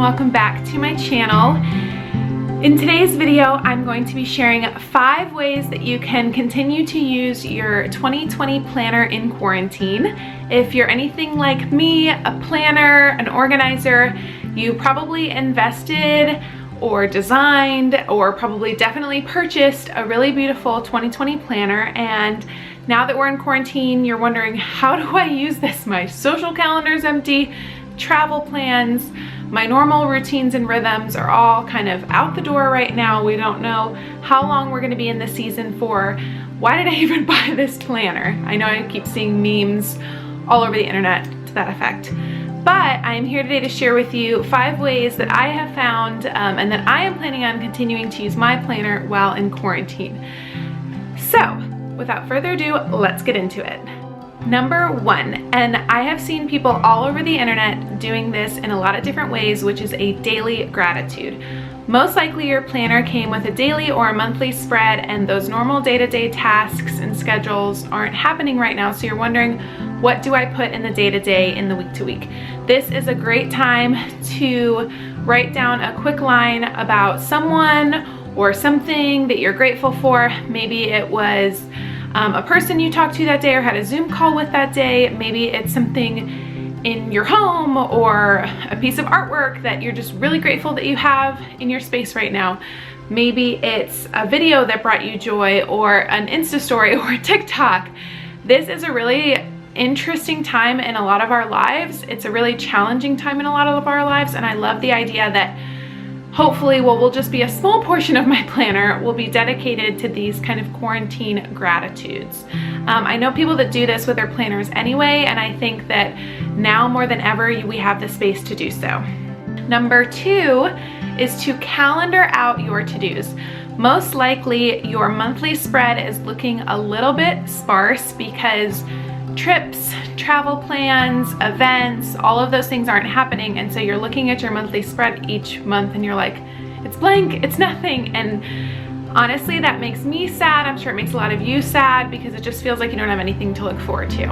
welcome back to my channel. In today's video, I'm going to be sharing 5 ways that you can continue to use your 2020 planner in quarantine. If you're anything like me, a planner, an organizer, you probably invested or designed or probably definitely purchased a really beautiful 2020 planner, and now that we're in quarantine, you're wondering, how do I use this? My social calendar's empty, travel plans, my normal routines and rhythms are all kind of out the door right now. We don't know how long we're gonna be in this season for. Why did I even buy this planner? I know I keep seeing memes all over the internet to that effect. But I am here today to share with you 5 ways that I have found and that I am planning on continuing to use my planner while in quarantine. So, without further ado, let's get into it. Number 1, and I have seen people all over the internet doing this in a lot of different ways, which is a daily gratitude. Most likely your planner came with a daily or a monthly spread, and those normal day-to-day tasks and schedules aren't happening right now, so you're wondering, what do I put in the day-to-day, in the week-to-week? This is a great time to write down a quick line about someone or something that you're grateful for. Maybe it was a person you talked to that day or had a Zoom call with that day. Maybe it's something in your home or a piece of artwork that you're just really grateful that you have in your space right now. Maybe it's a video that brought you joy, or an Insta story, or a TikTok. This is a really interesting time in a lot of our lives. It's a really challenging time in a lot of our lives, and I love the idea that hopefully what will just be a small portion of my planner will be dedicated to these kind of quarantine gratitudes. I know people that do this with their planners anyway, and I think that now more than ever we have the space to do so. Number 2 is to calendar out your to-dos. Most likely your monthly spread is looking a little bit sparse because trips, travel plans, events, all of those things aren't happening, and so you're looking at your monthly spread each month and you're like, it's blank, it's nothing. And honestly, that makes me sad. I'm sure it makes a lot of you sad because it just feels like you don't have anything to look forward to.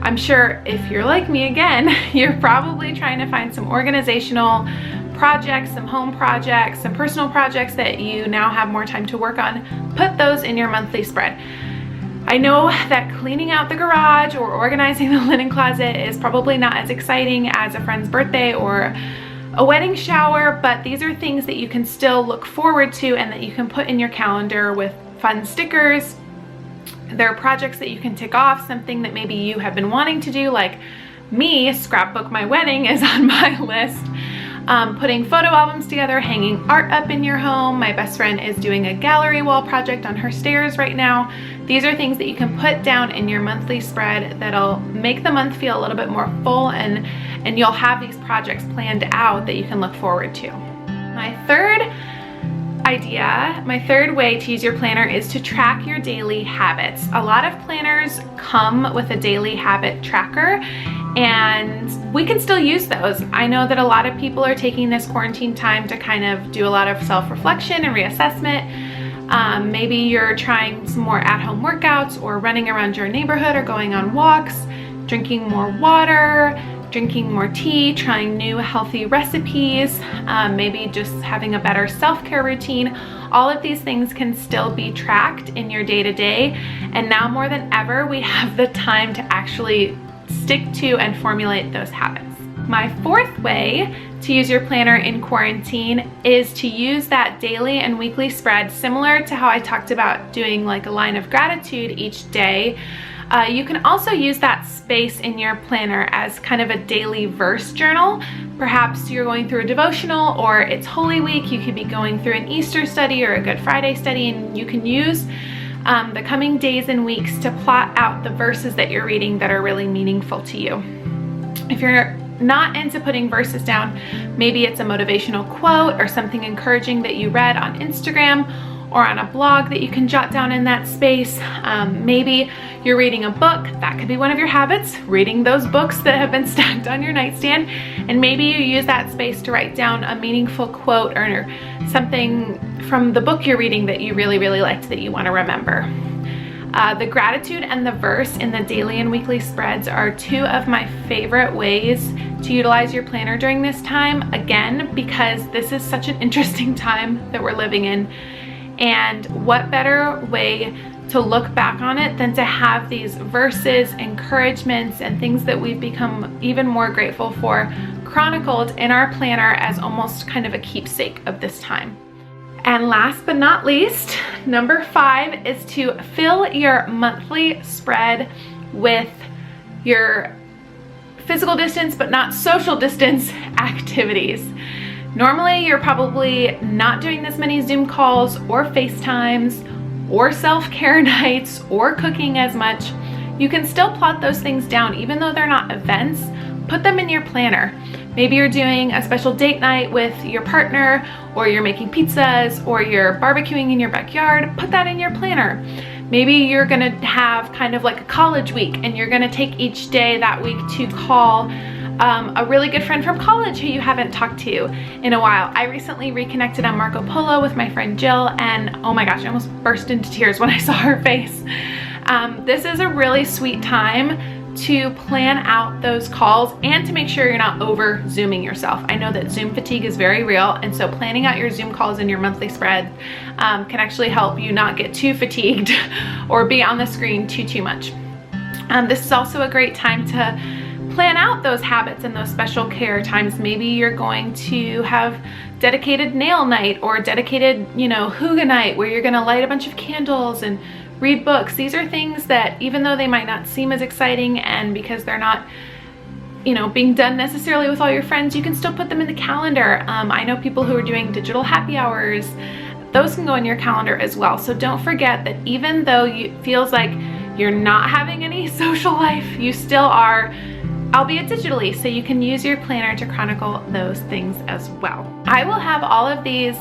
I'm sure if you're like me again, you're probably trying to find some organizational projects, some home projects, some personal projects that you now have more time to work on. Put those in your monthly spread. I know that cleaning out the garage or organizing the linen closet is probably not as exciting as a friend's birthday or a wedding shower, but these are things that you can still look forward to and that you can put in your calendar with fun stickers. There are projects that you can tick off, something that maybe you have been wanting to do, like me, scrapbook my wedding is on my list. Putting photo albums together, hanging art up in your home. My best friend is doing a gallery wall project on her stairs right now. These are things that you can put down in your monthly spread that'll make the month feel a little bit more full, and you'll have these projects planned out that you can look forward to. My third way to use your planner is to track your daily habits. A lot of planners come with a daily habit tracker, and we can still use those. I know that a lot of people are taking this quarantine time to kind of do a lot of self-reflection and reassessment. Maybe you're trying some more at-home workouts, or running around your neighborhood, or going on walks, drinking more water, drinking more tea, trying new healthy recipes, maybe just having a better self-care routine. All of these things can still be tracked in your day-to-day, and now more than ever we have the time to actually stick to and formulate those habits. My 4th way to use your planner in quarantine is to use that daily and weekly spread, similar to how I talked about doing like a line of gratitude each day. You can also use that space in your planner as kind of a daily verse journal. Perhaps you're going through a devotional, or it's Holy Week. You could be going through an Easter study or a Good Friday study, and you can use the coming days and weeks to plot out the verses that you're reading that are really meaningful to you. If you're not into putting verses down, maybe it's a motivational quote or something encouraging that you read on Instagram or on a blog that you can jot down in that space. Maybe you're reading a book. That could be one of your habits, reading those books that have been stacked on your nightstand. And maybe you use that space to write down a meaningful quote or something from the book you're reading that you really, really liked that you want to remember. The gratitude and the verse in the daily and weekly spreads are two of my favorite ways to utilize your planner during this time. Again, because this is such an interesting time that we're living in. And what better way to look back on it than to have these verses, encouragements, and things that we've become even more grateful for chronicled in our planner as almost kind of a keepsake of this time. And last but not least, number 5 is to fill your monthly spread with your physical distance but not social distance activities. Normally, you're probably not doing this many Zoom calls or FaceTimes or self-care nights or cooking as much. You can still plot those things down even though they're not events. Put them in your planner. Maybe you're doing a special date night with your partner, or you're making pizzas, or you're barbecuing in your backyard. Put that in your planner. Maybe you're gonna have kind of like a college week and you're gonna take each day that week to call a really good friend from college who you haven't talked to in a while. I recently reconnected on Marco Polo with my friend Jill, and oh my gosh, I almost burst into tears when I saw her face. This is a really sweet time to plan out those calls and to make sure you're not over Zooming yourself. I know that Zoom fatigue is very real, and so planning out your Zoom calls in your monthly spread can actually help you not get too fatigued or be on the screen too much. This is also a great time to plan out those habits and those special care times. Maybe you're going to have dedicated nail night or dedicated, hygge night where you're gonna light a bunch of candles and read books. These are things that, even though they might not seem as exciting, and because they're not, being done necessarily with all your friends, you can still put them in the calendar. I know people who are doing digital happy hours. Those can go in your calendar as well. So don't forget that even though it feels like you're not having any social life, you still are, albeit digitally, so you can use your planner to chronicle those things as well. I will have all of these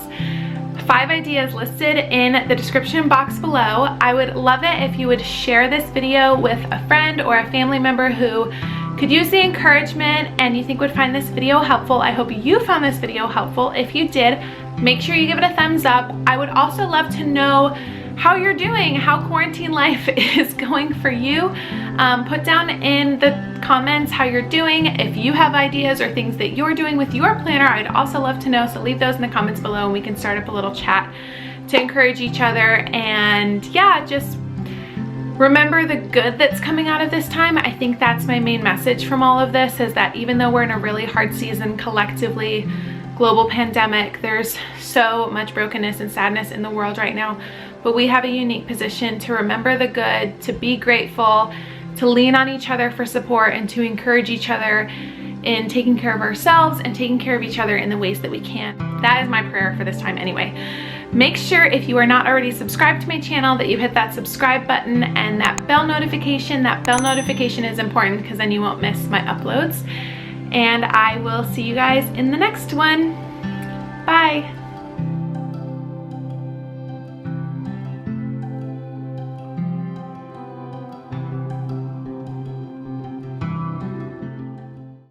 5 ideas listed in the description box below. I would love it if you would share this video with a friend or a family member who could use the encouragement and you think would find this video helpful. I hope you found this video helpful. If you did, make sure you give it a thumbs up. I would also love to know how you're doing, how quarantine life is going for you. Put down in the comments how you're doing. If you have ideas or things that you're doing with your planner, I'd also love to know, so leave those in the comments below and we can start up a little chat to encourage each other. And yeah, just remember the good that's coming out of this time. I think that's my main message from all of this, is that even though we're in a really hard season collectively, global pandemic, there's so much brokenness and sadness in the world right now, but we have a unique position to remember the good, to be grateful, to lean on each other for support, and to encourage each other in taking care of ourselves and taking care of each other in the ways that we can. That is my prayer for this time anyway. Make sure, if you are not already subscribed to my channel, that you hit that subscribe button and that bell notification. That bell notification is important because then you won't miss my uploads. And I will see you guys in the next one. Bye.